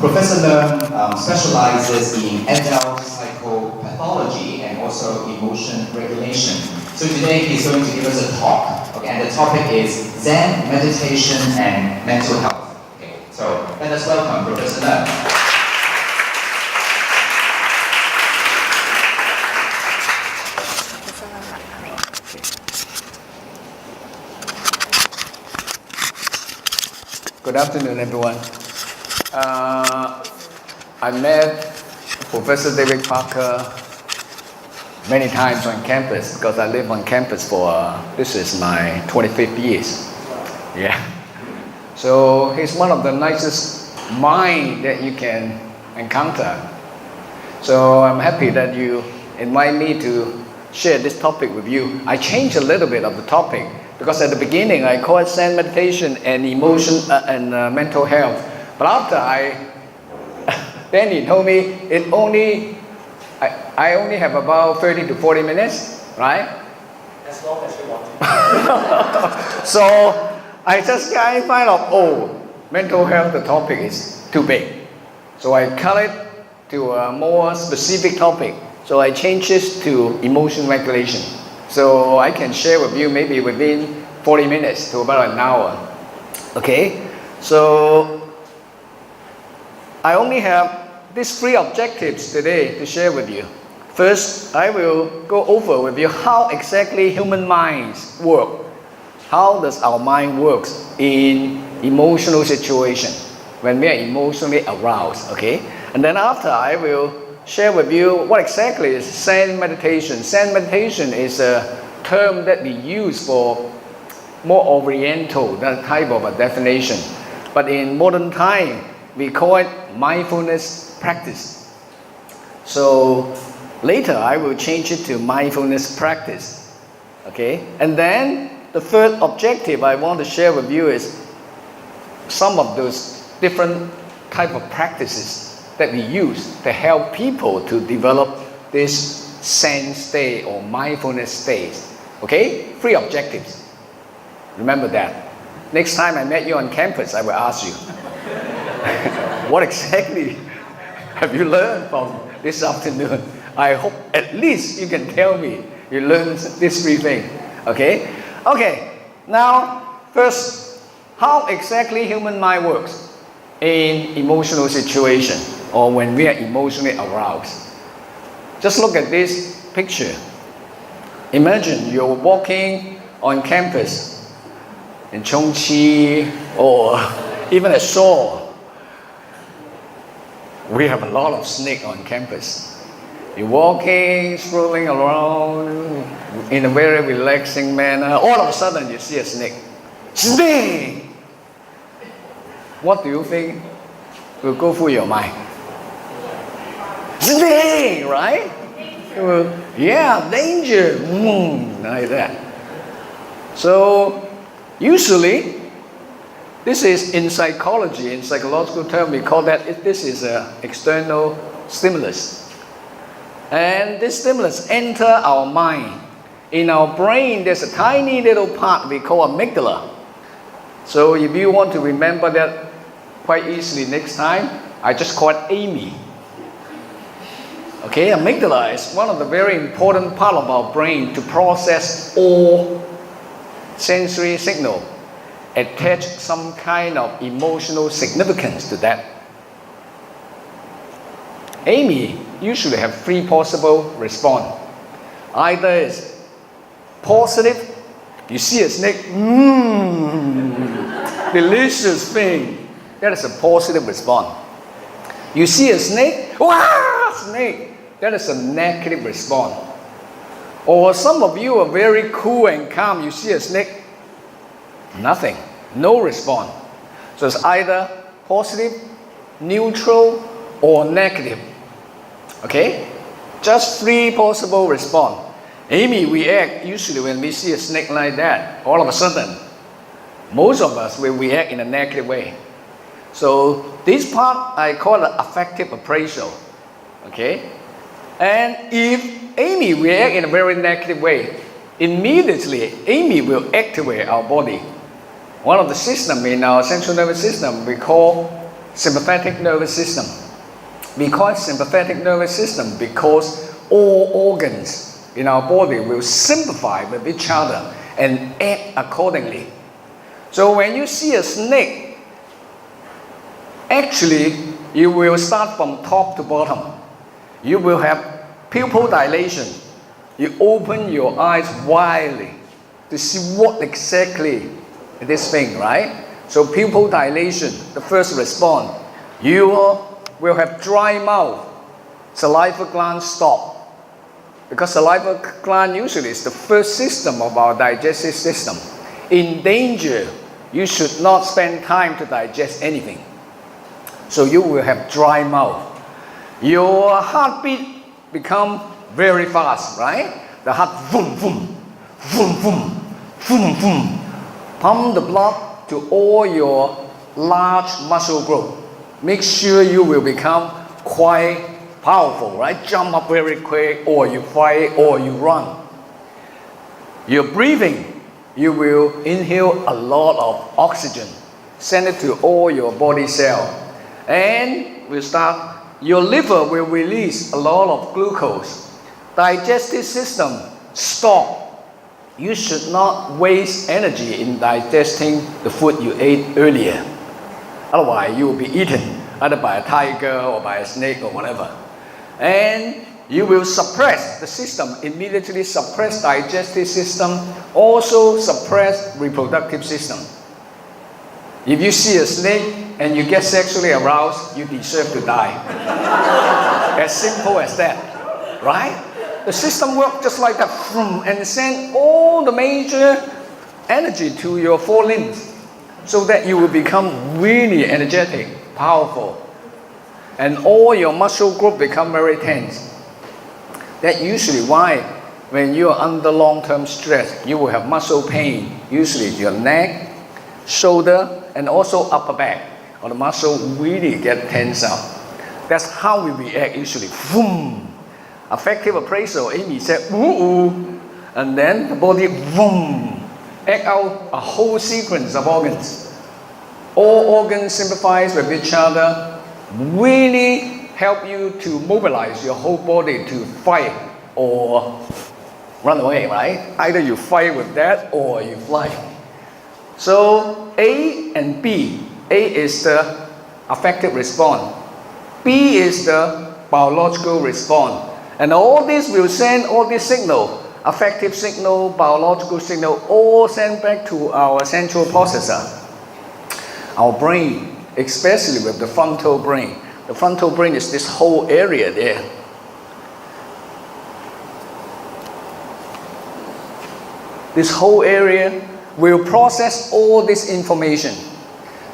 Professor Leung specializes in adult psychopathology and also emotion regulation. So today he's going to give us a talk, okay, and the topic is Zen, meditation, and mental health. Okay, so let us welcome Professor Leung. Good afternoon, everyone. I met Professor David Parker many times on campus because I live on campus for, this is my 25th years. Yeah. So he's one of the nicest minds that you can encounter. So I'm happy that you invite me to share this topic with you. I changed a little bit of the topic because at the beginning I called Zen-meditation and emotion and mental health. But after Danny told me I only have about 30 to 40 minutes, right? As long as you want to. So I just kind of find out, mental health, the topic is too big. So I cut it to a more specific topic. So I changed this to emotion regulation. So I can share with you maybe within 40 minutes to about an hour. Okay? So I only have these three objectives today to share with you. First, I will go over with you how exactly human minds work. How does our mind works in emotional situation when we are emotionally aroused, okay? And then after I will share with you what exactly is Zen meditation. Zen meditation is a term that we use for more oriental, that type of a definition. But in modern time, we call it mindfulness practice. So later I will change it to mindfulness practice. Okay? And then the third objective I want to share with you is some of those different type of practices that we use to help people to develop this Zen state or mindfulness state. Okay? Three objectives. Remember that. Next time I met you on campus, I will ask you, what exactly have you learned from this afternoon? I hope at least you can tell me you learned these three things. Okay? Okay. Now, first, how exactly human mind works in emotional situation or when we are emotionally aroused. Just look at this picture. Imagine you're walking on campus in Chongqing or even at Seoul. We have a lot of snakes on campus. You're walking, strolling around in a very relaxing manner. All of a sudden you see a snake. Snake! What do you think will go through your mind? Snake, right? Yeah, danger. Like that. So usually, this is in psychology, in psychological term, we call that this is an external stimulus. And this stimulus enter our mind. In our brain, there's a tiny little part we call amygdala. So if you want to remember that quite easily next time, I just call it Amy. Okay, amygdala is one of the very important part of our brain to process all sensory signal. Attach some kind of emotional significance to that. Amy usually have three possible response. Either is positive, you see a snake, delicious thing. That is a positive response. You see a snake, wow, snake. That is a negative response. Or some of you are very cool and calm. You see a snake, nothing, no response. So it's either positive, neutral, or negative. Okay? Just three possible response. Amy react usually when we see a snake like that. All of a sudden, most of us will react in a negative way. So this part I call it affective appraisal. Okay? And if Amy react in a very negative way, immediately Amy will activate our body. One of the systems in our central nervous system we call sympathetic nervous system. Because sympathetic nervous system, because all organs in our body will sympathize with each other and act accordingly. So when you see a snake, actually you will start from top to bottom. You will have pupil dilation. You open your eyes widely to see what exactly this thing, right? So pupil dilation, the first response. You will have dry mouth, saliva gland stop. Because saliva gland usually is the first system of our digestive system. In danger, you should not spend time to digest anything. So you will have dry mouth. Your heartbeat become very fast, right? The heart boom, boom, boom, boom, boom, boom. Pump the blood to all your large muscle group. Make sure you will become quite powerful, right? Jump up very quick, or you fight, or you run. Your breathing, you will inhale a lot of oxygen, send it to all your body cells, and your liver will release a lot of glucose. Digestive system, stop. You should not waste energy in digesting the food you ate earlier. Otherwise, you will be eaten either by a tiger or by a snake or whatever. And you will suppress the system, immediately suppress digestive system, also suppress reproductive system. If you see a snake and you get sexually aroused, you deserve to die. As simple as that, right? The system works just like that, and send all the major energy to your four limbs, so that you will become really energetic, powerful, and all your muscle group become very tense. That's usually why when you are under long-term stress, you will have muscle pain, usually your neck, shoulder, and also upper back, or the muscle really get tense up. That's how we react usually. Boom. Affective appraisal, Amy said, ooh, and then the body, boom, act out a whole sequence of organs. All organs sympathize with each other, really help you to mobilize your whole body to fight or run away, right? Either you fight with that or you fly. So A and B. A is the affective response. B is the biological response. And all this will send all this signal, affective signal, biological signal, all sent back to our central processor, our brain, especially with the frontal brain. The frontal brain is this whole area there. This whole area will process all this information.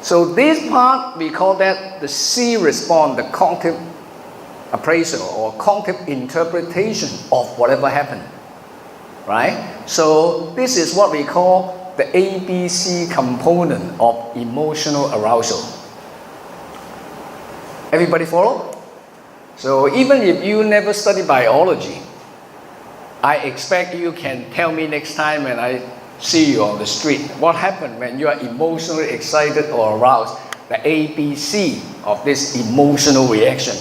So this part, we call that the C response, the cognitive appraisal or cognitive interpretation of whatever happened, right? So this is what we call the ABC component of emotional arousal. Everybody follow? So even if you never study biology, I expect you can tell me next time when I see you on the street what happened when you are emotionally excited or aroused, the ABC of this emotional reaction.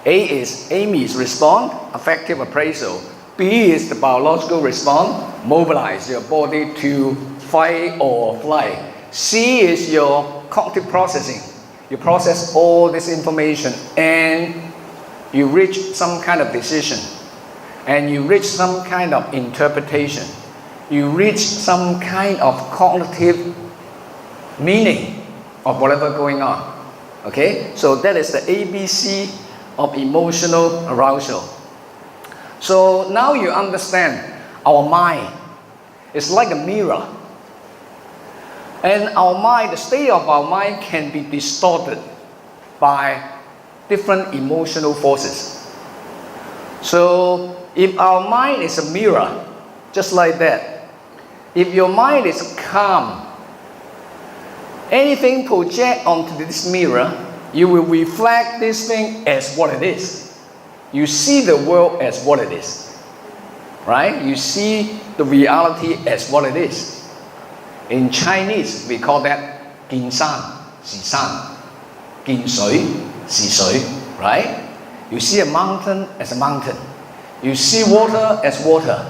A is Amy's response, affective appraisal. B is the biological response, mobilize your body to fight or fly. C is your cognitive processing. You process all this information and you reach some kind of decision. And you reach some kind of interpretation. You reach some kind of cognitive meaning of whatever going on. Okay? So that is the ABC of emotional arousal. So now you understand our mind is like a mirror. And our mind, the state of our mind can be distorted by different emotional forces. So if our mind is a mirror, just like that, if your mind is calm, anything project onto this mirror, you will reflect this thing as what it is. You see the world as what it is, right? You see the reality as what it is. In Chinese, we call that 金山, 喜山.見水是水, right? You see a mountain as a mountain. You see water as water.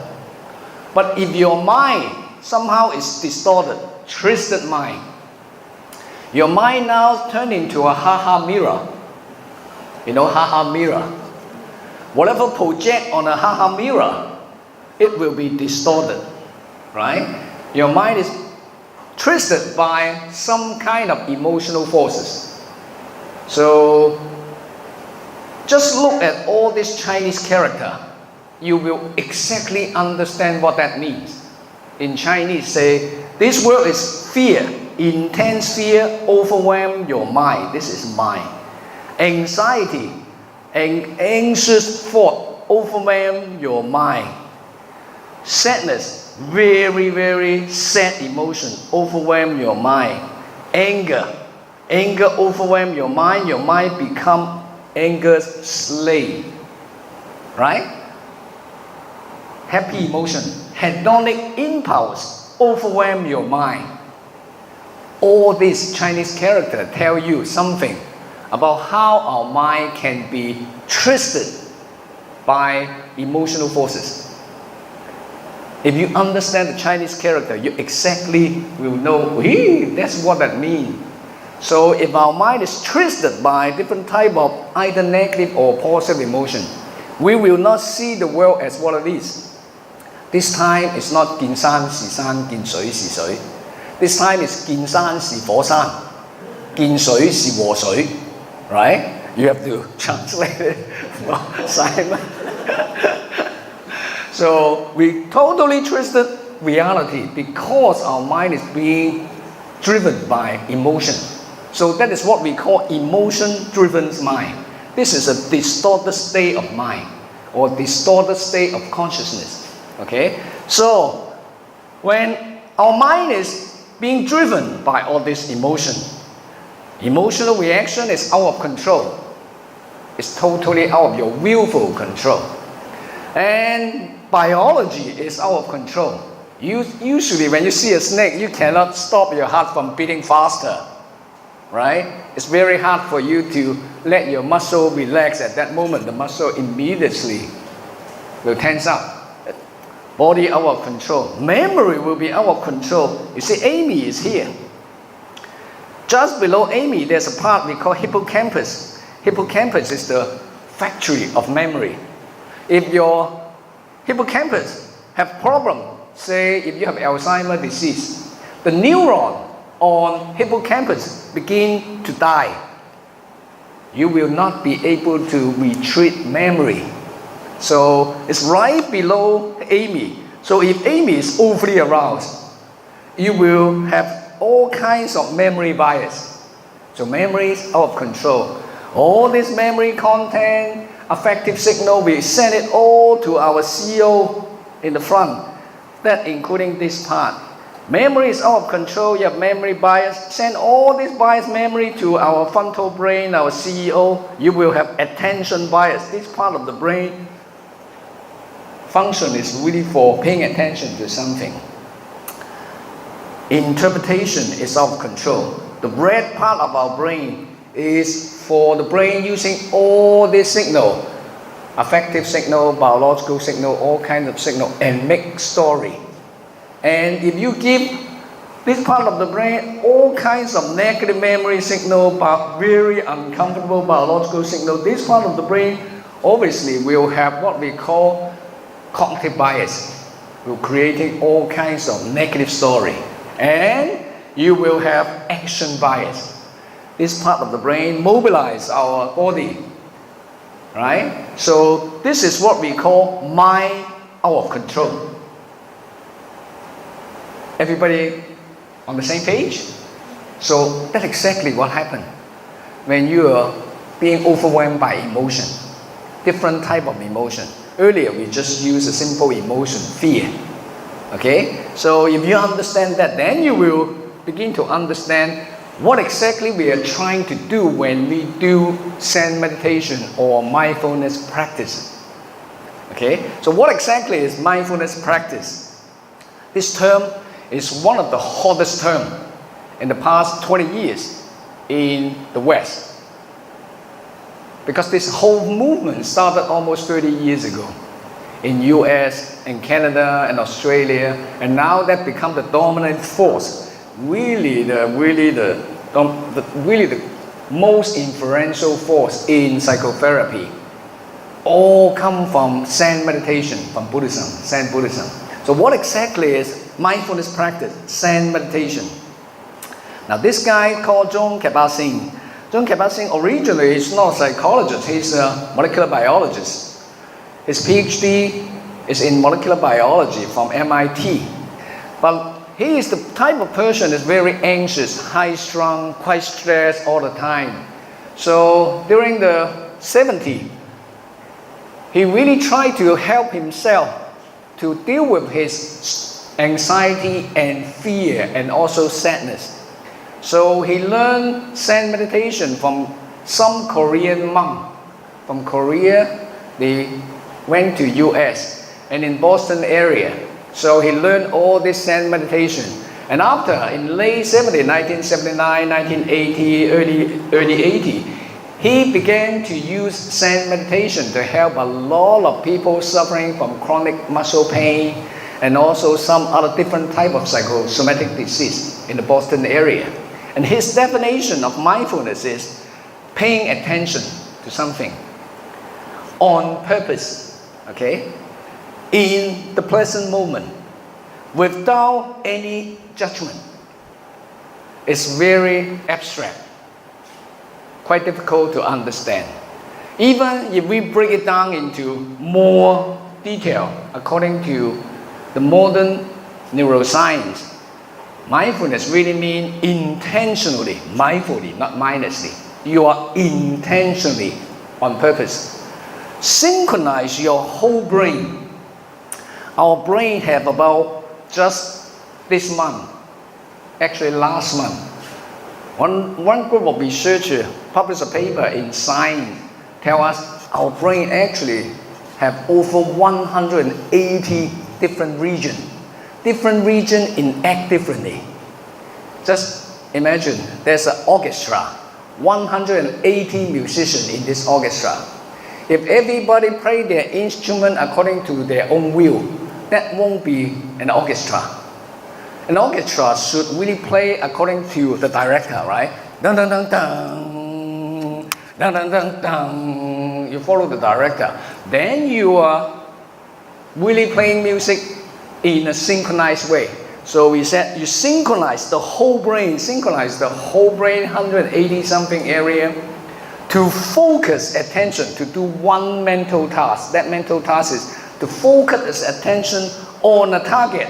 But if your mind somehow is distorted, twisted mind, your mind now turned into a ha-ha mirror. You know ha-ha mirror? Whatever project on a ha-ha mirror, it will be distorted, right? Your mind is twisted by some kind of emotional forces. So, just look at all this Chinese character. You will exactly understand what that means. In Chinese, say, this word is fear. Intense fear overwhelm your mind. This is mind. Anxiety and anxious thought overwhelm your mind. Sadness, very, very sad emotion overwhelm your mind. Anger overwhelm your mind. Your mind become anger's slave. Right? Happy emotion, hedonic impulse overwhelm your mind. All these Chinese characters tell you something about how our mind can be twisted by emotional forces. If you understand the Chinese character, you exactly will know, that's what that means. So if our mind is twisted by different type of either negative or positive emotion, we will not see the world as what it is. This time it's not 見山是山，見水是水. This time it's 見山是火山，見水是禍水. Right? You have to translate it for Simon. So we totally twisted reality because our mind is being driven by emotion. So that is what we call emotion-driven mind. This is a distorted state of mind or distorted state of consciousness. Okay? So when our mind is being driven by all this emotion, emotional reaction is out of control. It's totally out of your willful control. And biology is out of control. Usually when you see a snake, you cannot stop your heart from beating faster. Right? It's very hard for you to let your muscle relax at that moment. The muscle immediately will tense up. Body out of control. Memory will be out of control. You see, Amy is here. Just below Amy, there's a part we call hippocampus. Hippocampus is the factory of memory. If your hippocampus have problem, say if you have Alzheimer's disease, the neuron on hippocampus begin to die. You will not be able to retrieve memory. So it's right below Amy. So if Amy is overly aroused, you will have all kinds of memory bias. So memory is out of control. All this memory content, affective signal, we send it all to our CEO in the front. That including this part. Memory is out of control, you have memory bias. Send all this bias memory to our frontal brain, our CEO. You will have attention bias. This part of the brain function is really for paying attention to something. Interpretation is out of control. The red part of our brain is for the brain using all this signal, affective signal, biological signal, all kinds of signal, and make story. And if you give this part of the brain all kinds of negative memory signal, but very uncomfortable biological signal, this part of the brain obviously will have what we call cognitive bias. Will creating all kinds of negative story. And you will have action bias. This part of the brain mobilize our body. Right? So this is what we call mind out of control. Everybody on the same page? So that's exactly what happened when you are being overwhelmed by emotion. Different type of emotion. Earlier we just used a simple emotion, fear. Okay? So if you understand that, then you will begin to understand what exactly we are trying to do when we do Zen meditation or mindfulness practice. Okay? So what exactly is mindfulness practice? This term is one of the hottest terms in the past 20 years in the West. Because this whole movement started almost 30 years ago in US and Canada and Australia, and now that become the dominant force, really the most influential force in psychotherapy. All come from Zen meditation, from Buddhism, Zen Buddhism. So what exactly is mindfulness practice, Zen meditation? Now this guy called Leung. Leung originally is not a psychologist, he's a molecular biologist. His PhD is in molecular biology from MIT. But he is the type of person that's very anxious, high-strung, quite stressed all the time. So during the 70s, he really tried to help himself to deal with his anxiety and fear and also sadness. So he learned Zen meditation from some Korean monk. From Korea, they went to US and in Boston area. So he learned all this Zen meditation. And after, in late 70s, 1979, 1980, early 80, he began to use Zen meditation to help a lot of people suffering from chronic muscle pain and also some other different type of psychosomatic disease in the Boston area. And his definition of mindfulness is paying attention to something on purpose, okay, in the present moment, without any judgment. It's very abstract, quite difficult to understand. Even if we break it down into more detail, according to the modern neuroscience, mindfulness really means intentionally, mindfully, not mindlessly. You are intentionally on purpose. Synchronize your whole brain. Our brain have about just this month, actually last month, one group of researchers published a paper in Science, tell us our brain actually have over 180 different regions. Different regions act differently. Just imagine there's an orchestra, 180 musicians in this orchestra. If everybody play their instrument according to their own will, that won't be an orchestra. An orchestra should really play according to the director, right? Dun dun dun dun, dun dun dun dun. You follow the director. Then you are really playing music in a synchronized way. So we said you synchronize the whole brain, 180 something area, to focus attention to do one mental task. That mental task is to focus attention on a target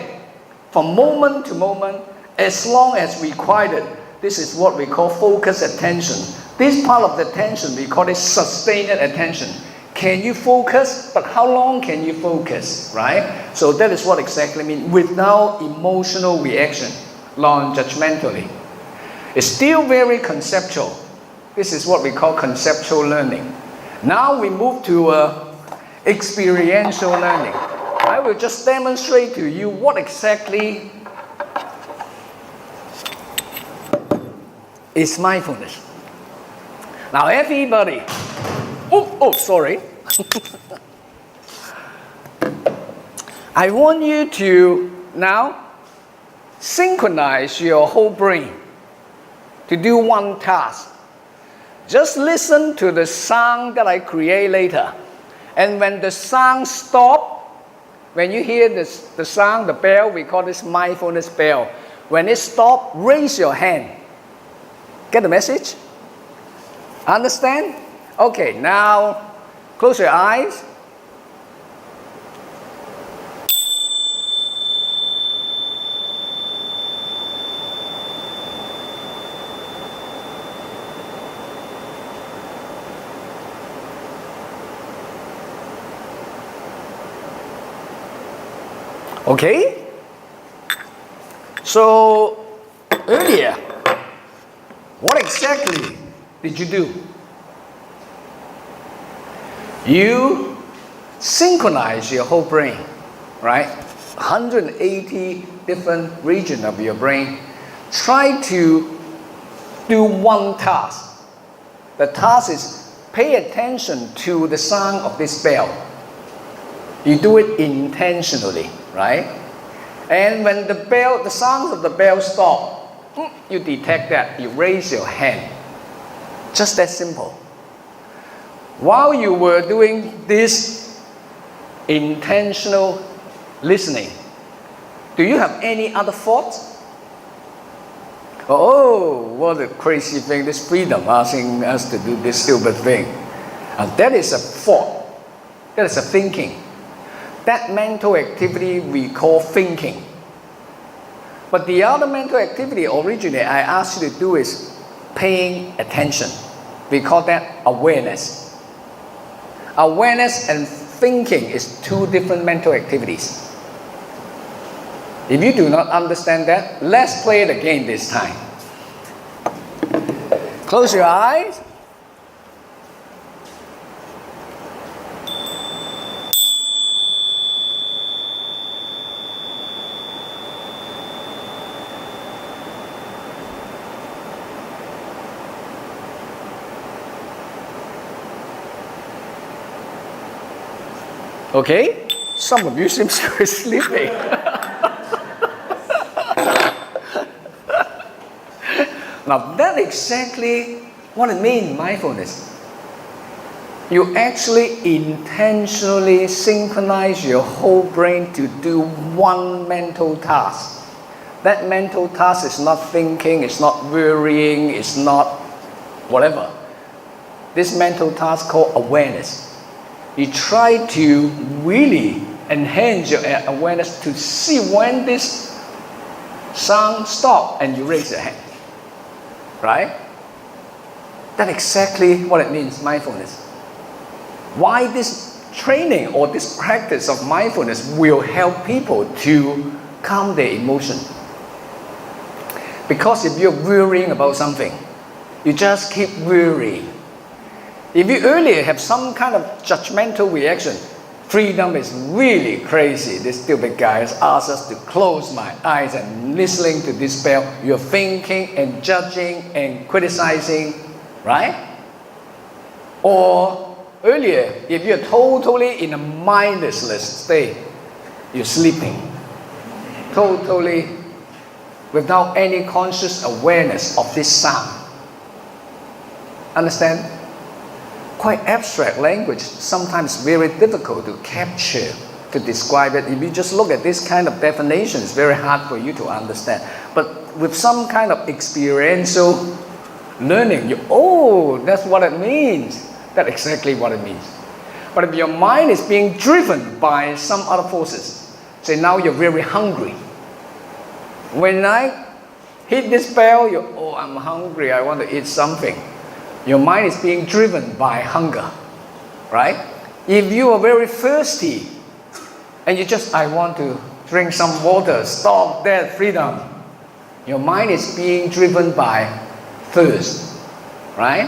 from moment to moment, as long as required. This is what we call focus attention. This part of the attention, we call it sustained attention. Can you focus? But how long can you focus, right? So that is what exactly means without emotional reaction, non-judgmentally. It's still very conceptual. This is what we call conceptual learning. Now we move to experiential learning. I will just demonstrate to you what exactly is mindfulness. Now everybody, sorry. I want you to now synchronize your whole brain to do one task. Just listen to the sound that I create later. And when the sound stops, when you hear the sound, the bell, we call this mindfulness bell. When it stops, raise your hand. Get the message? Understand? Okay, now close your eyes. Okay? So, earlier, what exactly did you do? You synchronize your whole brain, right? 180 different regions of your brain. Try to do one task. The task is pay attention to the sound of this bell. You do it intentionally, right? And when the sound of the bell stop, you detect that, you raise your hand. Just that simple. While you were doing this intentional listening, do you have any other thoughts? Oh, what a crazy thing, this freedom asking us to do this stupid thing. And that is a thought. That is a thinking. That mental activity we call thinking. But the other mental activity originally I asked you to do is paying attention. We call that awareness. Awareness and thinking is two different mental activities. If you do not understand that, let's play it again this time. Close your eyes. Okay, some of you seem to be sleeping. Now that's exactly what it means, mindfulness. You actually intentionally synchronize your whole brain to do one mental task. That mental task is not thinking, it's not worrying, it's not whatever. This mental task called awareness. You try to really enhance your awareness to see when this sound stops and you raise your hand. Right? That's exactly what it means, mindfulness. Why this training or this practice of mindfulness will help people to calm their emotion. Because if you're worrying about something, you just keep worrying. If you earlier have some kind of judgmental reaction, freedom is really crazy. This stupid guy has asked us to close my eyes and listening to this bell. You're thinking and judging and criticizing, right? Or earlier, if you're totally in a mindless state, you're sleeping. Totally without any conscious awareness of this sound. Understand? Quite abstract language, sometimes very difficult to capture, to describe it. If you just look at this kind of definition, it's very hard for you to understand. But with some kind of experiential learning, that's what it means. That's exactly what it means. But if your mind is being driven by some other forces, say now you're very hungry. When I hit this bell, I'm hungry, I want to eat something. Your mind is being driven by hunger, right? If you are very thirsty and I want to drink some water, stop that, freedom. Your mind is being driven by thirst, right?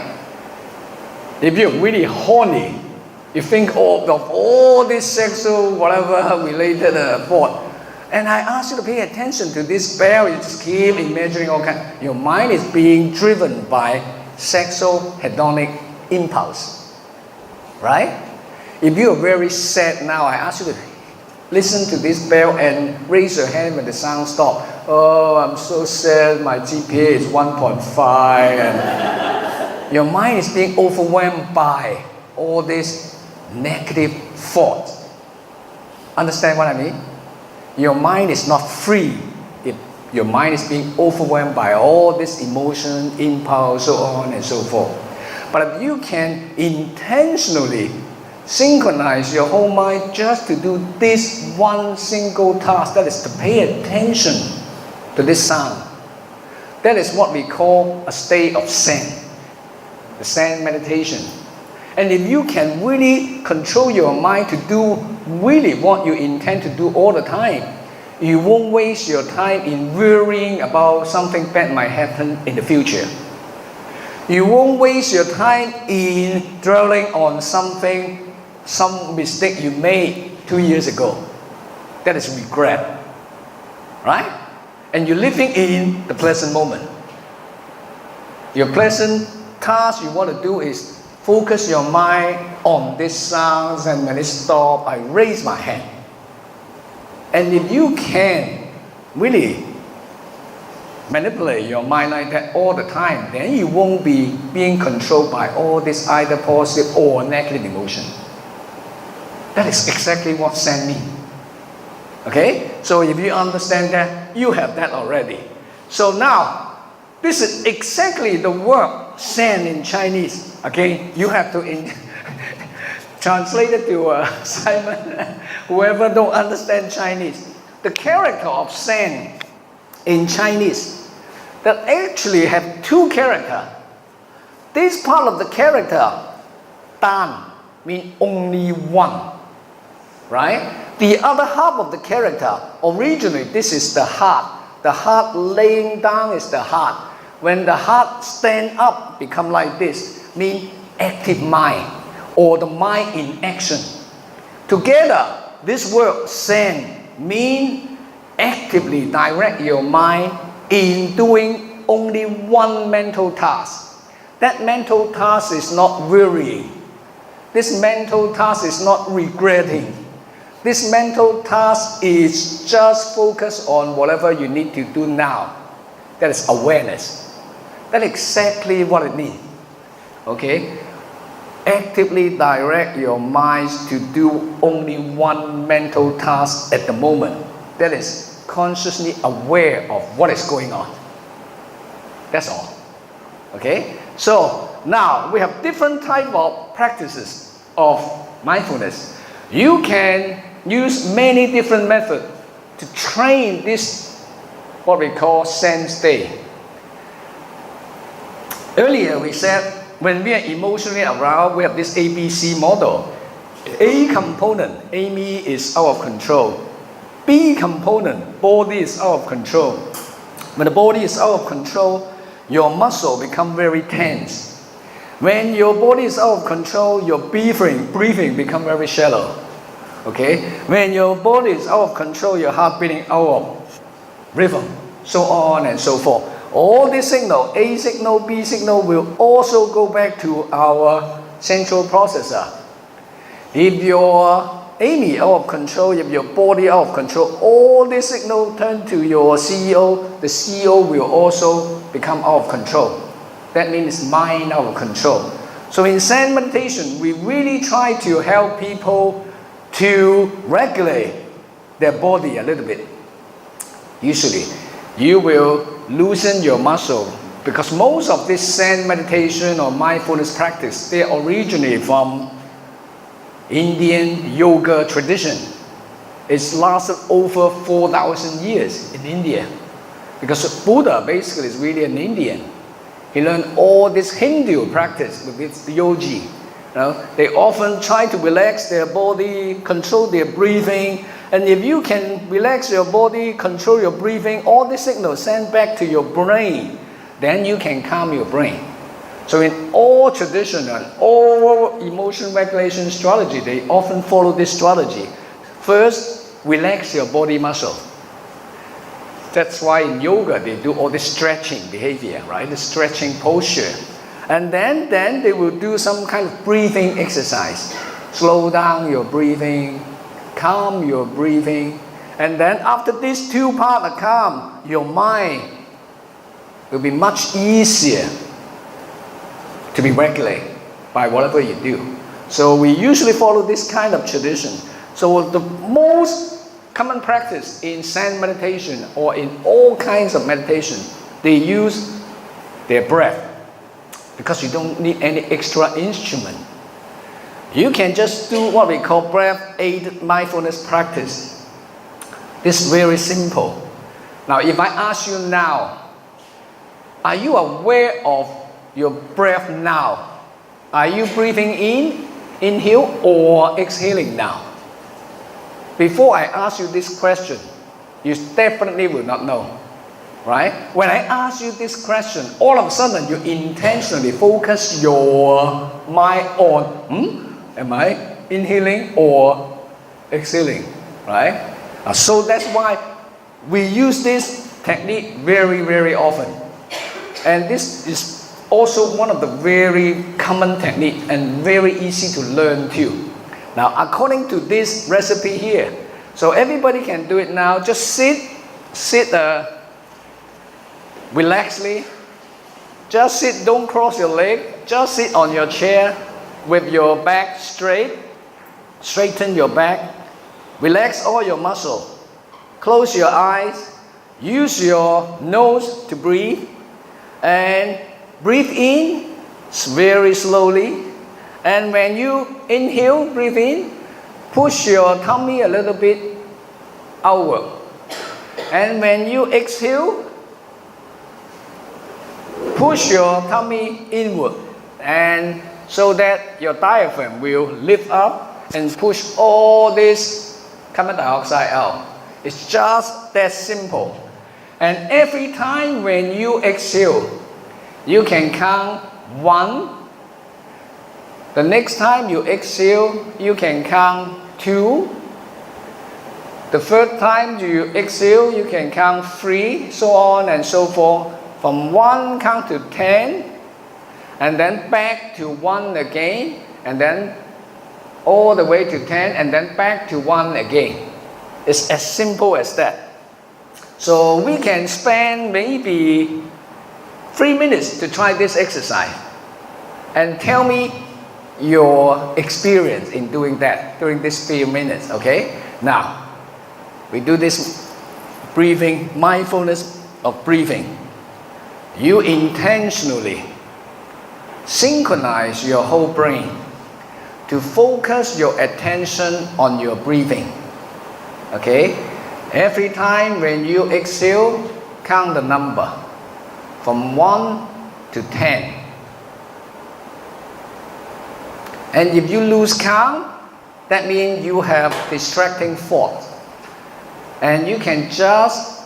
If you're really horny, you think of all this sexual, whatever related thought. And I ask you to pay attention to this bell, you just keep imagining all kinds. Your mind is being driven by sexual hedonic impulse, right? If you are very sad now, I ask you to listen to this bell and raise your hand when the sound stops. Oh, I'm so sad, my GPA is 1.5, and your mind is being overwhelmed by all these negative thoughts. Understand what I mean? Your mind is not free. Your mind is being overwhelmed by all this emotion, impulse, so on and so forth. But if you can intentionally synchronize your whole mind just to do this one single task, that is to pay attention to this sound. That is what we call a state of Zen, the Zen-meditation. And if you can really control your mind to do really what you intend to do all the time, you won't waste your time in worrying about something bad might happen in the future. You won't waste your time in dwelling on some mistake you made 2 years ago. That is regret, right? And you're living in the present moment. Your present task you want to do is focus your mind on these sounds, and when it stops, I raise my hand. And if you can really manipulate your mind like that all the time, then you won't be being controlled by all this either positive or negative emotion. That is exactly what Zen means. Okay? So if you understand that, you have that already. So now, this is exactly the word Zen in Chinese. Okay? You have to translate it to Simon, whoever don't understand Chinese. The character of Zen in Chinese that actually have two characters. This part of the character, Dan, means only one. Right? The other half of the character, originally this is the heart. The heart laying down is the heart. When the heart stand up, become like this, mean active mind, or the mind in action. Together, this word Zen mean actively direct your mind in doing only one mental task. That mental task is not worrying. This mental task is not regretting. This mental task is just focus on whatever you need to do now. That is awareness. That's exactly what it means. Okay? Actively direct your minds to do only one mental task at the moment. That is consciously aware of what is going on. That's all. Okay? So now we have different type of practices of mindfulness. You can use many different methods to train this, what we call Zen state. Earlier we said when we are emotionally aroused, we have this ABC model. A component, Amy, is out of control. B component, body is out of control. When the body is out of control, your muscle become very tense. When your body is out of control, your breathing become very shallow. Okay? When your body is out of control, your heart beating out of rhythm, so on and so forth. All these signals, A signal, B signal, will also go back to our central processor. If your Amy out of control, if your body out of control, all these signals turn to your CEO. The CEO will also become out of control. That means mind out of control. So in Zen meditation, we really try to help people to regulate their body a little bit. Usually, you will loosen your muscle because most of this Zen meditation or mindfulness practice, they originate from Indian yoga tradition. It's lasted over 4,000 years in India because Buddha basically is really an Indian. He learned all this Hindu practice with its yogi. They often try to relax their body, control their breathing, and if you can relax your body, control your breathing, all these signals send back to your brain, then you can calm your brain. So in all tradition and all emotion regulation strategy, they often follow this strategy. First, relax your body muscle. That's why in yoga they do all this stretching behavior, right? The stretching posture. And then they will do some kind of breathing exercise. Slow down your breathing, calm your breathing. And then after these two parts are calm, your mind will be much easier to be regulated by whatever you do. So we usually follow this kind of tradition. So the most common practice in Zen meditation or in all kinds of meditation, they use their breath. Because you don't need any extra instrument. You can just do what we call breath-aided mindfulness practice. This is very simple. Now, if I ask you now, are you aware of your breath now? Are you breathing in, inhale, or exhaling now? Before I ask you this question, you definitely will not know. Right? When I ask you this question, all of a sudden you intentionally focus your mind on, am I inhaling or exhaling? Right? So that's why we use this technique very, very often. And this is also one of the very common technique and very easy to learn too. Now, according to this recipe here, so everybody can do it now. Just sit relaxedly. Just sit, don't cross your leg. Just sit on your chair with your back straight. Straighten your back. Relax all your muscle. Close your eyes. Use your nose to breathe. And breathe in very slowly. And when you inhale, breathe in. Push your tummy a little bit outward. And when you exhale, push your tummy inward, and so that your diaphragm will lift up and push all this carbon dioxide out. It's just that simple. And every time when you exhale, you can count 1. The next time you exhale, you can count 2. The third time you exhale, you can count 3, so on and so forth. From 1 count to 10, and then back to 1 again, and then all the way to 10, and then back to 1 again. It's as simple as that. So we can spend maybe 3 minutes to try this exercise. And tell me your experience in doing that during these few minutes, okay? Now, we do this breathing, mindfulness of breathing. You intentionally synchronize your whole brain to focus your attention on your breathing. Okay? Every time when you exhale, count the number from 1 to 10. And if you lose count, that means you have distracting thoughts. And you can just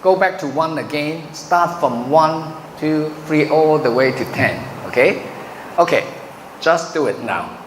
go back to 1 again, start from 1, 2, 3, all the way to 10, okay? Okay, just do it now.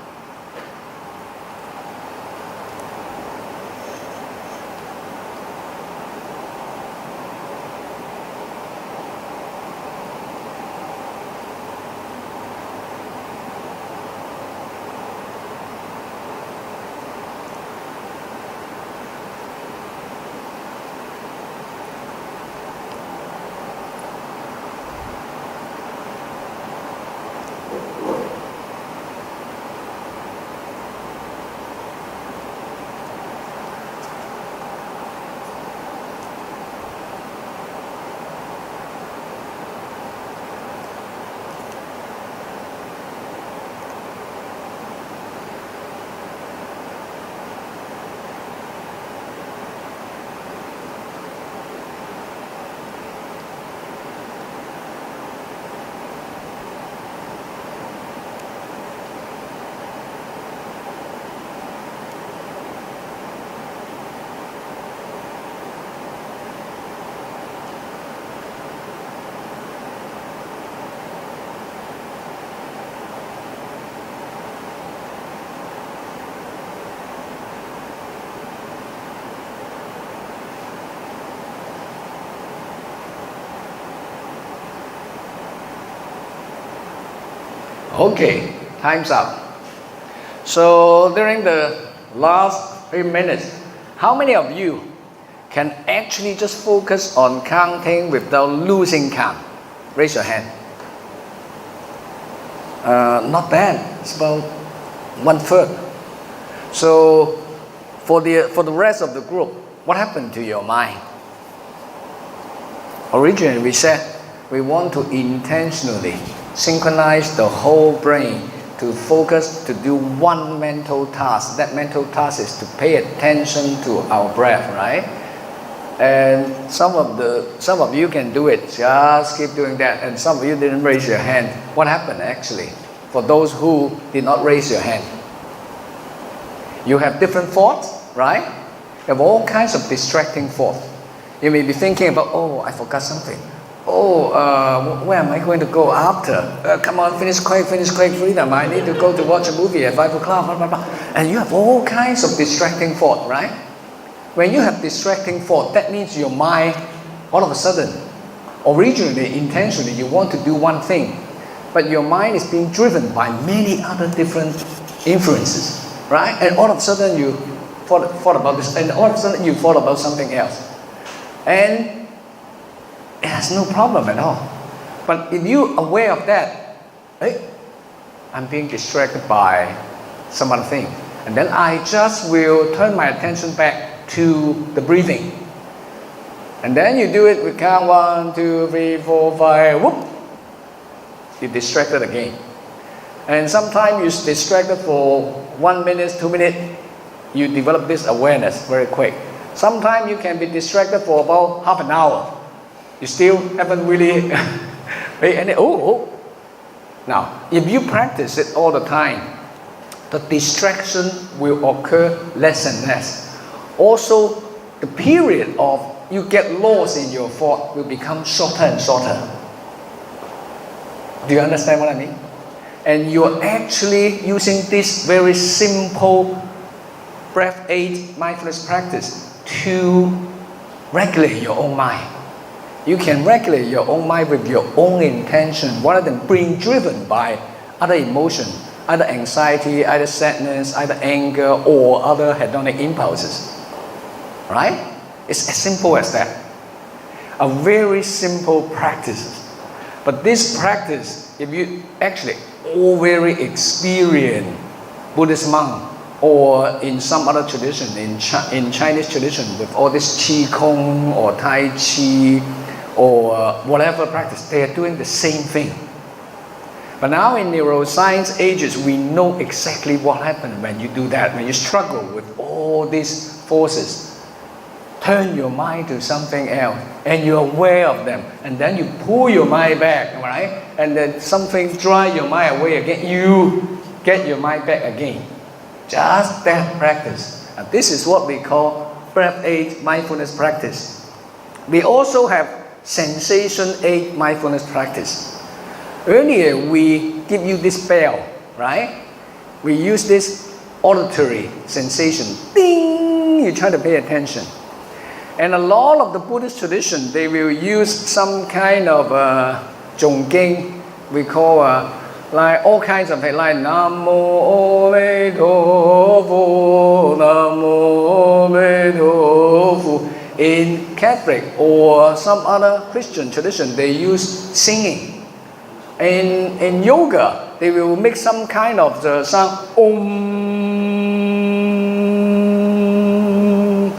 Okay, time's up. So during the last 3 minutes, how many of you can actually just focus on counting without losing count? Raise your hand. Not bad. It's about 1/3. So for the rest of the group, what happened to your mind? Originally we said we want to intentionally synchronize the whole brain to focus to do one mental task. That mental task is to pay attention to our breath, right? And some of you can do it. Just keep doing that. And some of you didn't raise your hand. What happened actually? For those who did not raise your hand, you have different thoughts, right? You have all kinds of distracting thoughts. You may be thinking about, oh, I forgot something. Oh, where am I going to go after? Come on, finish quick, freedom. I need to go to watch a movie at 5 o'clock, blah, blah, blah. And you have all kinds of distracting thought, right? When you have distracting thought, that means your mind, all of a sudden, originally, intentionally, you want to do one thing. but your mind is being driven by many other different influences, right? And all of a sudden you thought about this, and all of a sudden you thought about something else. And it has no problem at all. But if you're aware of that, hey, I'm being distracted by some other thing. And then I just will turn my attention back to the breathing. And then you do it with count 1, 2, 3, 4, 5, whoop, you're distracted again. And sometimes you're distracted for 1 minute, 2 minutes, you develop this awareness very quick. Sometimes you can be distracted for about half an hour. You still haven't really paid any, Now, if you practice it all the time, the distraction will occur less and less. Also, the period of you get lost in your thought will become shorter and shorter. Do you understand what I mean? And you're actually using this very simple breath aid mindfulness practice to regulate your own mind. You can regulate your own mind with your own intention rather than being driven by other emotion, either anxiety, either sadness, either anger, or other hedonic impulses. Right? It's as simple as that. A very simple practice. But this practice, if you actually all very experienced Buddhist monk, or in some other tradition, in Chinese tradition, with all this Qigong or Tai Chi or whatever practice, they are doing the same thing. But now in neuroscience ages, we know exactly what happens when you do that, when you struggle with all these forces. Turn your mind to something else, and you're aware of them, and then you pull your mind back, right? And then something drives your mind away again, you get your mind back again. Just that practice. And this is what we call breath aid mindfulness practice. We also have sensation aid mindfulness practice. Earlier we give you this bell, right? We use this auditory sensation. Ding! You try to pay attention. And a lot of the Buddhist tradition, they will use some kind of zhongging, we call like all kinds of things, like Namo Amitofu, Namo Amitofu. In Catholic or some other Christian tradition, they use singing. In yoga, they will make some kind of the sound, Om,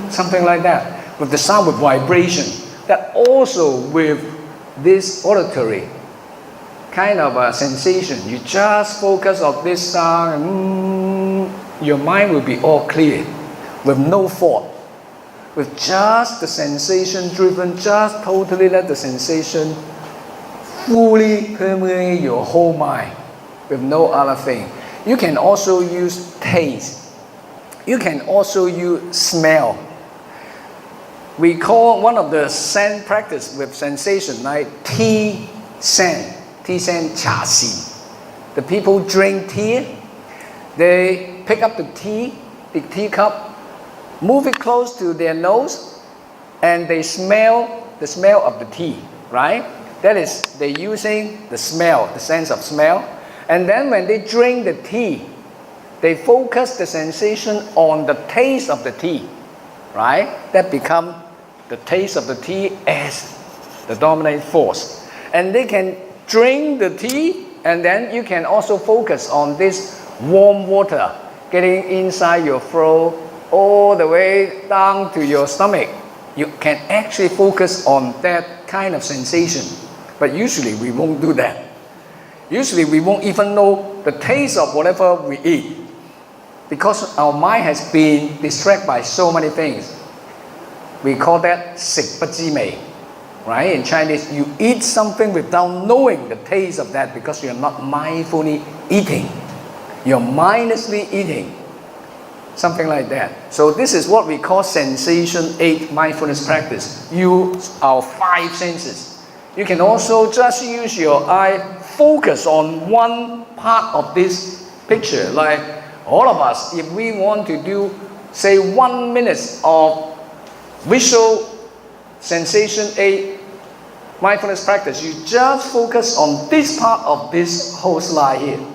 something like that, with the sound with vibration. That also with this auditory kind of a sensation, you just focus on this sound, your mind will be all clear, with no thought, with just the sensation driven, just totally let the sensation fully permeate your whole mind, with no other thing. You can also use taste. You can also use smell. We call one of the Zen practice with sensation like tea Zen. Tea Zen cha xi. The people drink tea. They pick up the tea, big teacup, move it close to their nose, and they smell the smell of the tea, right? That is, they're using the smell, the sense of smell. And then when they drink the tea, they focus the sensation on the taste of the tea, right? That becomes the taste of the tea as the dominant force. And they can drink the tea, and then you can also focus on this warm water getting inside your throat all the way down to your stomach. You can actually focus on that kind of sensation. But usually we won't do that. Usually we won't even know the taste of whatever we eat, because our mind has been distracted by so many things. We call that 食不知味. Right? In Chinese, you eat something without knowing the taste of that because you're not mindfully eating. You're mindlessly eating. Something like that. So this is what we call sensation aid mindfulness practice. Use our 5 senses. You can also just use your eye, focus on one part of this picture. Like all of us, if we want to do, say, 1 minute of visual sensation aid mindfulness practice, you just focus on this part of this whole slide here.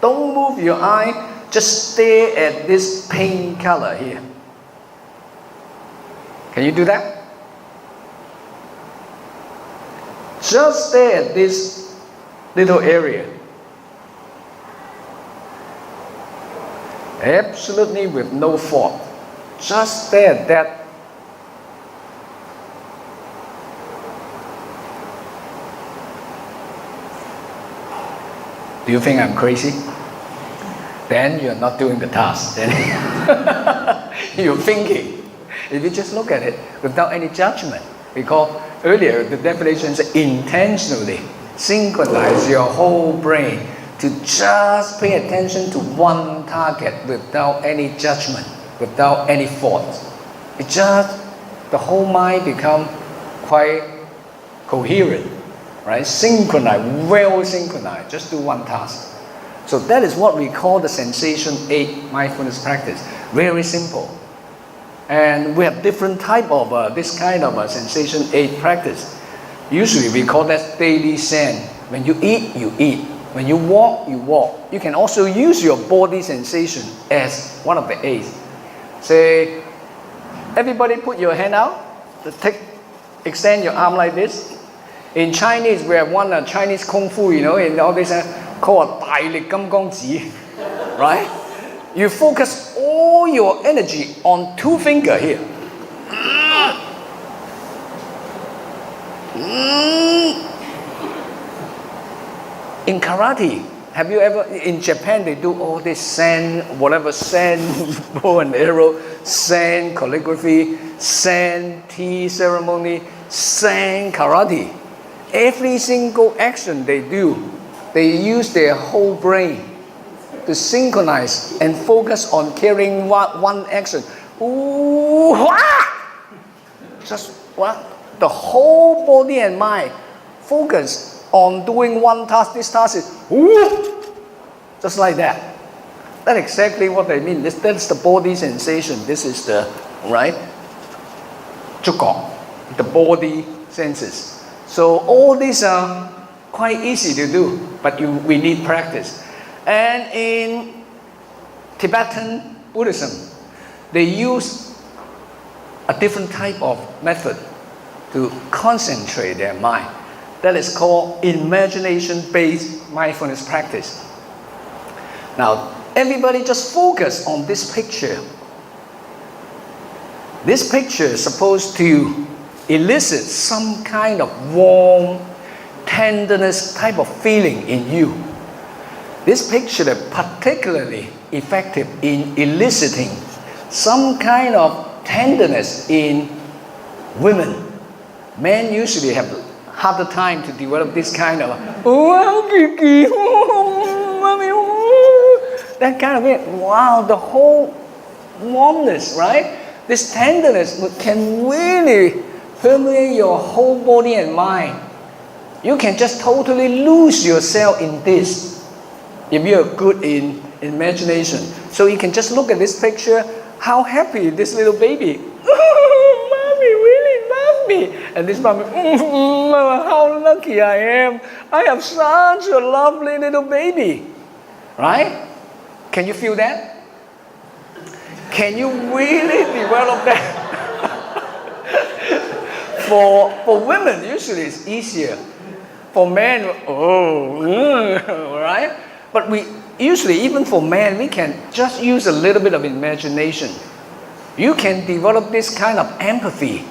Don't move your eye, just stare at this pink color here. Can you do that? Just stare at this little area. Absolutely with no thought. Just stare at that. Do you think I'm crazy? Then you're not doing the task. Then you're thinking. If you just look at it without any judgment, because earlier the definition said intentionally synchronize your whole brain to just pay attention to one target without any judgment, without any thought. It just, the whole mind become quite coherent, right? Synchronized, well synchronized, just do one task. So that is what we call the sensation 8 mindfulness practice. Very simple. And we have different type of this kind of sensation 8 practice. Usually we call that daily Zen. When you eat, you eat. When you walk, you walk. You can also use your body sensation as one of the 8. Say, everybody put your hand out. Extend your arm like this. In Chinese, we have one Chinese Kung Fu, you know, in all this called 大力金剛指, right? You focus all your energy on 2 fingers here. In karate, have you ever, in Japan they do all this Zen, whatever Zen bow and arrow, Zen calligraphy, Zen tea ceremony, Zen karate. Every single action they do, they use their whole brain to synchronize and focus on carrying one action. Ooh, just what? The whole body and mind focus on doing one task. This task is ooh, just like that. That's exactly what I mean. That's the body sensation. This is the right, 觸覺, the body senses. So all these are quite easy to do, but we need practice. And in Tibetan Buddhism, they use a different type of method to concentrate their mind. That is called imagination-based mindfulness practice. Now, everybody just focus on this picture. This picture is supposed to elicit some kind of warm, tenderness type of feeling in you. This picture is particularly effective in eliciting some kind of tenderness in women. Men usually have harder time to develop this kind of that kind of thing. Wow, the whole warmness, right? This tenderness can really permeate your whole body and mind. You can just totally lose yourself in this if you're good in imagination. So you can just look at this picture, how happy this little baby. Mommy really loves me. And this mommy, how lucky I am. I have such a lovely little baby. Right? Can you feel that? Can you really develop that? For women, usually it's easier. For men, right? But we usually, even for men, we can just use a little bit of imagination. You can develop this kind of empathy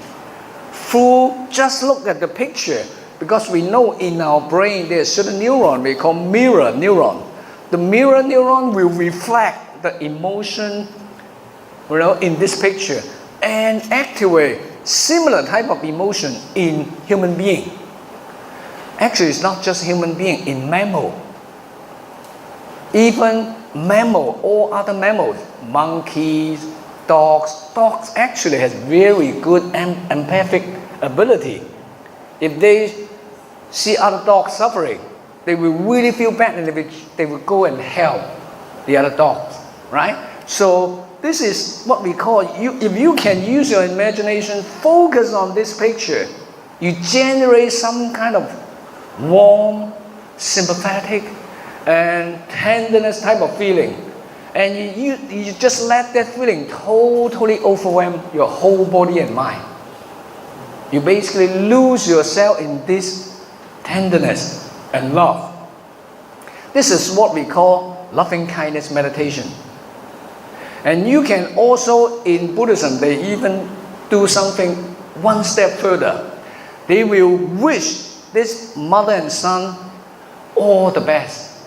through just look at the picture, because we know in our brain there's certain neuron we call mirror neuron. The mirror neuron will reflect the emotion, you know, in this picture and activate similar type of emotion in human being. Actually, it's not just human being, in mammal. Even mammal, all other mammals, monkeys, dogs actually has very good empathic ability. If they see other dogs suffering, they will really feel bad and they will go and help the other dogs, right? So this is what we call, if you can use your imagination, focus on this picture, You generate some kind of warm, sympathetic, and tenderness type of feeling. And you just let that feeling totally overwhelm your whole body and mind. You basically lose yourself in this tenderness and love. This is what we call loving kindness meditation. And you can also, in Buddhism, they even do something one step further. They will wish this mother and son all the best.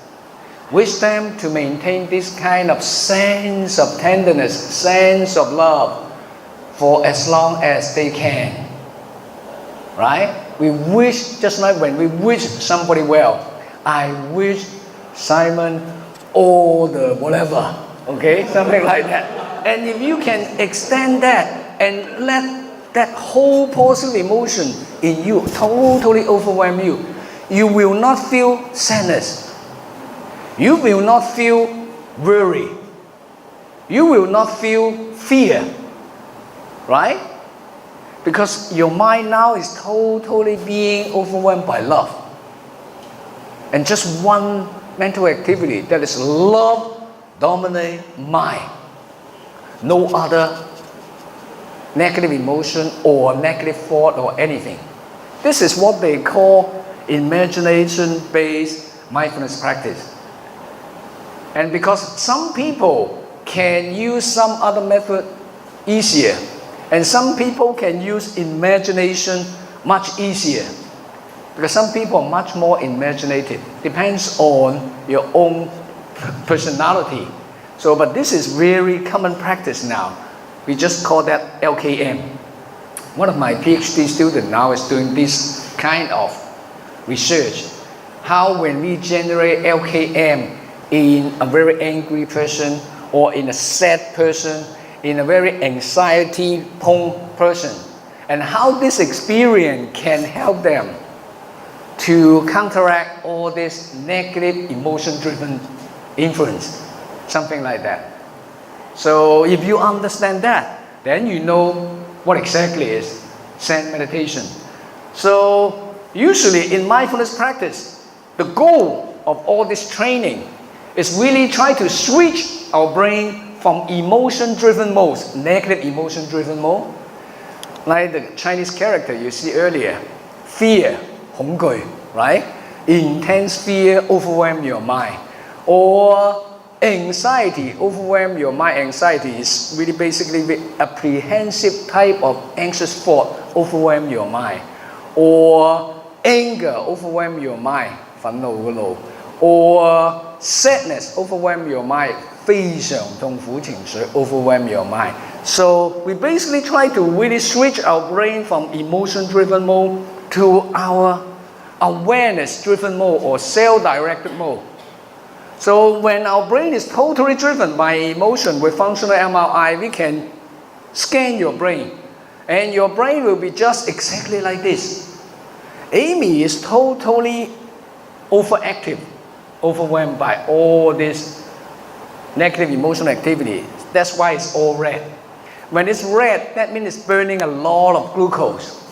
Wish them to maintain this kind of sense of tenderness, sense of love for as long as they can. Right? We wish, just like when we wish somebody well. I wish Simon all the whatever. Okay? Something like that. And if you can extend that and let that whole positive emotion in you totally overwhelm you, you will not feel sadness. You will not feel worry. You will not feel fear. Right? Because your mind now is totally being overwhelmed by love. And just one mental activity, that is love dominate mind. No other negative emotion or negative thought or anything. This is what they call imagination-based mindfulness practice. And because some people can use some other method easier, and some people can use imagination much easier. Because some people are much more imaginative. Depends on your own personality. So, but this is very common practice now. We just call that LKM. One of my PhD students now is doing this kind of research. How when we generate LKM in a very angry person or in a sad person, in a very anxiety-prone person, and how this experience can help them to counteract all this negative emotion-driven influence, something like that. So if you understand that, then you know what exactly is Zen meditation. So usually in mindfulness practice, the goal of all this training is really try to switch our brain from emotion-driven modes, negative emotion-driven mode, like the Chinese character you see earlier, fear, 恐懼, right? Intense fear overwhelm your mind. Or anxiety overwhelm your mind. Anxiety is really basically the apprehensive type of anxious thought overwhelm your mind. Or anger overwhelm your mind, 憤怒嘅怒. Or sadness overwhelm your mind, 非常痛苦情緒 overwhelm your mind. So we basically try to really switch our brain from emotion-driven mode to our awareness-driven mode or self-directed mode. So when our brain is totally driven by emotion with functional MRI, we can scan your brain. And your brain will be just exactly like this. Amy is totally overactive, overwhelmed by all this negative emotional activity. That's why it's all red. When it's red, that means it's burning a lot of glucose.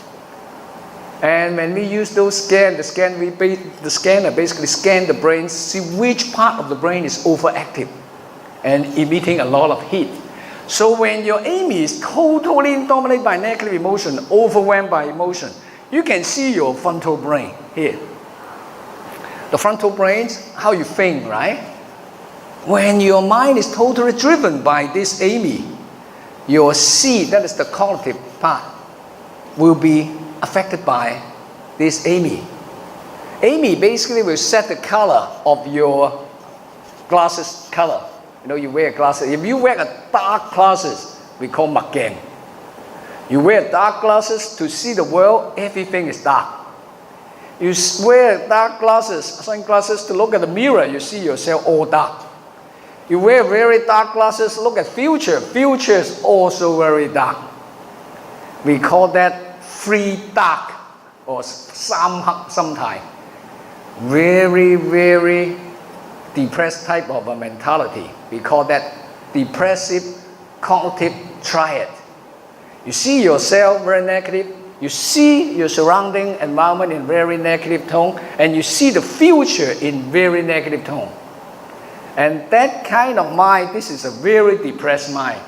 And when we use those the scanner basically scan the brain, see which part of the brain is overactive and emitting a lot of heat. So when your Amy is totally dominated by negative emotion, overwhelmed by emotion, you can see your frontal brain here. The frontal brain, how you think, right? When your mind is totally driven by this Amy, your seed, that is the cognitive part, will be affected by this Amy. Amy basically will set the color of your glasses color. You know, you wear glasses. If you wear a dark glasses, we call magang. You wear dark glasses to see the world, everything is dark. You wear dark glasses, sunglasses to look at the mirror, you see yourself all dark. You wear very dark glasses, look at future is also very dark. We call that free dark or sometimes. Very, very depressed type of a mentality. We call that depressive cognitive triad. You see yourself very negative, you see your surrounding environment in very negative tone, and you see the future in very negative tone. And that kind of mind, this is a very depressed mind.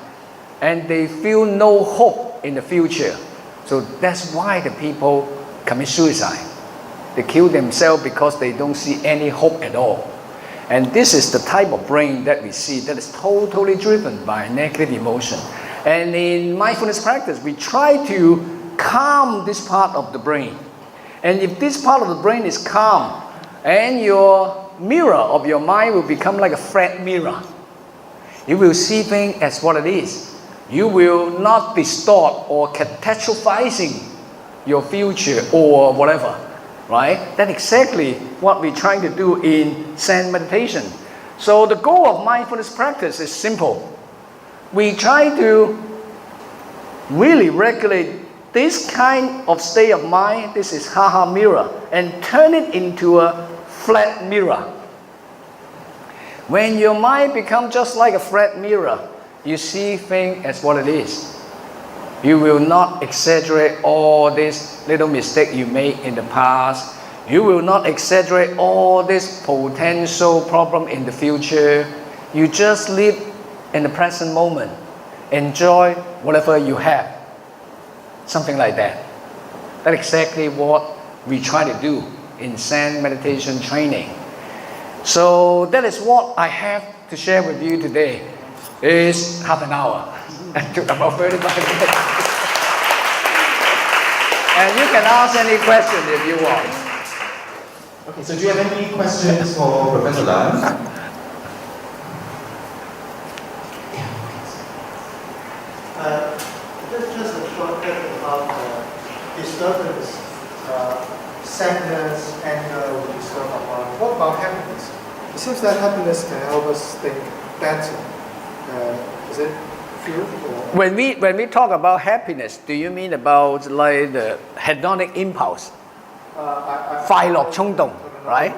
And they feel no hope in the future. So that's why the people commit suicide. They kill themselves because they don't see any hope at all. And this is the type of brain that we see that is totally driven by negative emotion. And in mindfulness practice, we try to calm this part of the brain. And if this part of the brain is calm, and your mirror of your mind will become like a flat mirror. You will see things as what it is. You will not distort or catastrophizing your future or whatever, right? That's exactly what we're trying to do in Zen meditation. So the goal of mindfulness practice is simple. We try to really regulate this kind of state of mind, this is haha mirror, and turn it into a flat mirror. When your mind becomes just like a flat mirror, you see things as what it is. You will not exaggerate all this little mistake you made in the past. You will not exaggerate all this potential problem in the future. You just live in the present moment. Enjoy whatever you have. Something like that. That's exactly what we try to do in Zen meditation training. So that is what I have to share with you today. It's half an hour. It took about 35 minutes. And you can ask any question if you want. Okay, so do you have any questions for Professor Leung? Just a short question about disturbance, sadness, anger, we discussed about. What about happiness? It seems that happiness can help us think better. Is it true? When we talk about happiness, do you mean about like the hedonic impulse? 快樂衝動, right?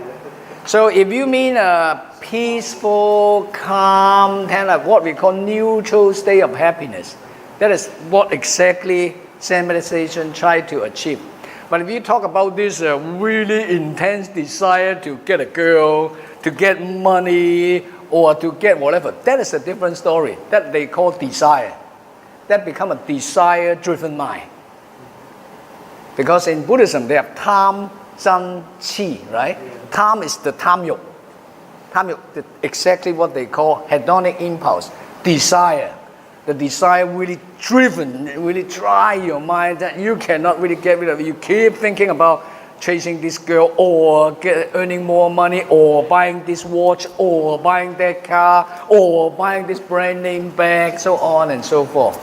So if you mean a peaceful, calm, kind of what we call neutral state of happiness, that is what exactly Zen meditation try to achieve. But if you talk about this really intense desire to get a girl, to get money, or to get whatever, that is a different story. That they call desire. That become a desire-driven mind. Because in Buddhism, they have tam, zan, qi, right? Tam is the tamyuk. Tamyuk, exactly what they call hedonic impulse, desire. The desire really driven, really drive your mind that you cannot really get rid of it. You keep thinking about chasing this girl or earning more money or buying this watch or buying that car or buying this brand name bag, so on and so forth.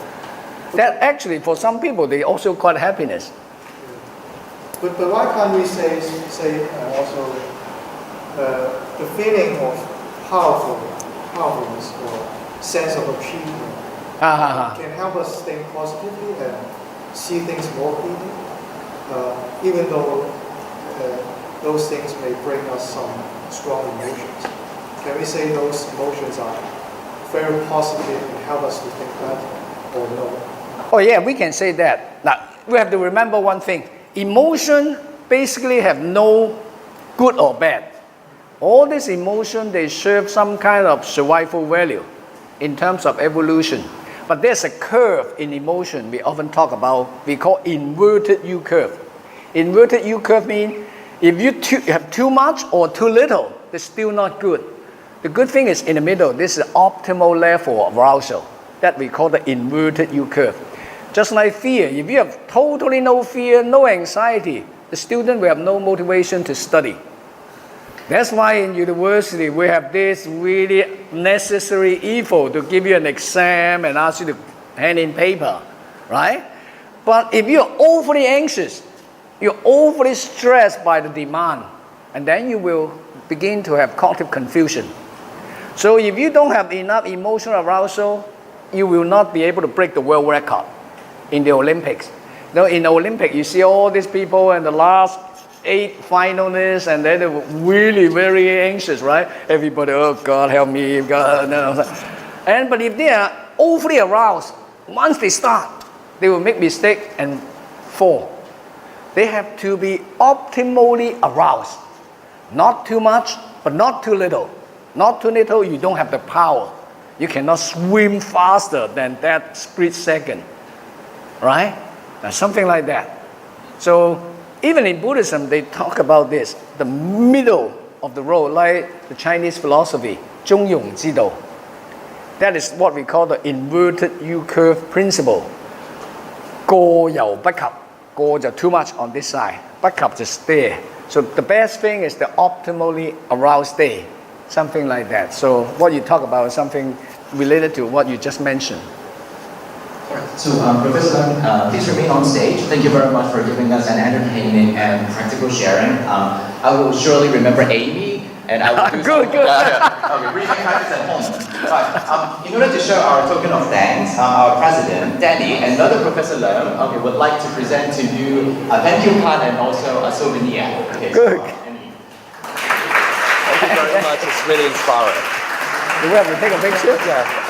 That actually, for some people, they also call it happiness. But why can't we say also the feeling of powerfulness or sense of achievement can help us think positively and see things more clearly, even though those things may bring us some strong emotions. Can we say those emotions are very positive and help us to think better, or no? Oh yeah, we can say that. Now, we have to remember one thing. Emotion basically have no good or bad. All these emotions, they serve some kind of survival value in terms of evolution. But there's a curve in emotion we often talk about. We call inverted U curve. Inverted U curve means if you have too much or too little, it's still not good. The good thing is in the middle. This is the optimal level of arousal that we call the inverted U curve. Just like fear, if you have totally no fear, no anxiety, the student will have no motivation to study. That's why in university we have this really necessary evil to give you an exam and ask you to hand in paper, right? But if you're overly anxious, you're overly stressed by the demand, and then you will begin to have cognitive confusion. So if you don't have enough emotional arousal, you will not be able to break the world record in the Olympics. Now in the Olympics, you see all these people and the last 8 finalists, and then they were really very anxious, right? Everybody, oh God, help me, God. No. But if they are overly aroused, once they start, they will make mistake and fall. they have to be optimally aroused. Not too much, but not too little. Not too little, you don't have the power. You cannot swim faster than that split second. Right? Something like that. So even in Buddhism, they talk about this, the middle of the road, like the Chinese philosophy, 中庸之道. That is what we call the inverted U-curve principle. 過猶不及，過就 too much on this side, 不及 just stay. So the best thing is the optimally aroused stay, something like that. So what you talk about is something related to what you just mentioned. So, Professor Leung, please remain on stage. Thank you very much for giving us an entertaining and practical sharing. I will surely remember Amy, and I will do Good, good. Okay, briefing practice at home. Right. In order to show our token of thanks, our president, Danny, and another Professor Leung, would like to present to you a thank you card and also a souvenir. Okay, Good. Thank you very much. It's really inspiring. Do we have to take a picture? Yeah.